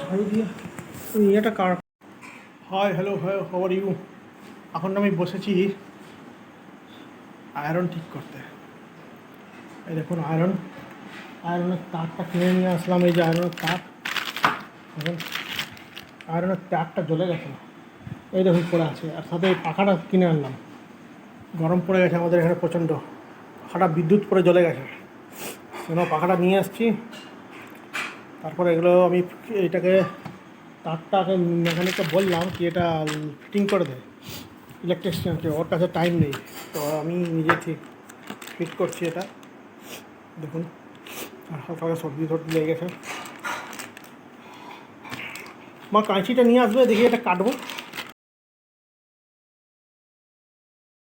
ঝাড়ু দিয়ে ইয়েটা কার। Hi hello hi, how are you? এখন আমি বসেছি আয়রন ঠিক করতে। এই দেখুন আয়রনের তারটা কিনে নিয়ে আসলাম। এই যে আয়রনের তার, দেখুন আয়রনের তারটা জ্বলে গেছে, এই দেখুন পড়ে আছে। আর সাথে এই পাখাটা কিনে আনলাম, গরম পড়ে গেছে আমাদের এখানে প্রচণ্ড। পাখাটা বিদ্যুৎ পড়ে জ্বলে গেছে, সেজন্য পাখাটা নিয়ে আসছি। তারপরে এগুলো আমি এইটাকে তারটাকে মেকানিককে বললাম কি এটা ফিটিং করে দেয়, ইলেকট্রিশিয়ানকে। ওর কাছে টাইম নেই, তো আমি নিজে ঠিক ফিট করছি এটা। দেখুন আর হালকা হালকা সবজি লেগে গেছে। মা কাঁচিটা নিয়ে আসবে, দেখি এটা কাটবো।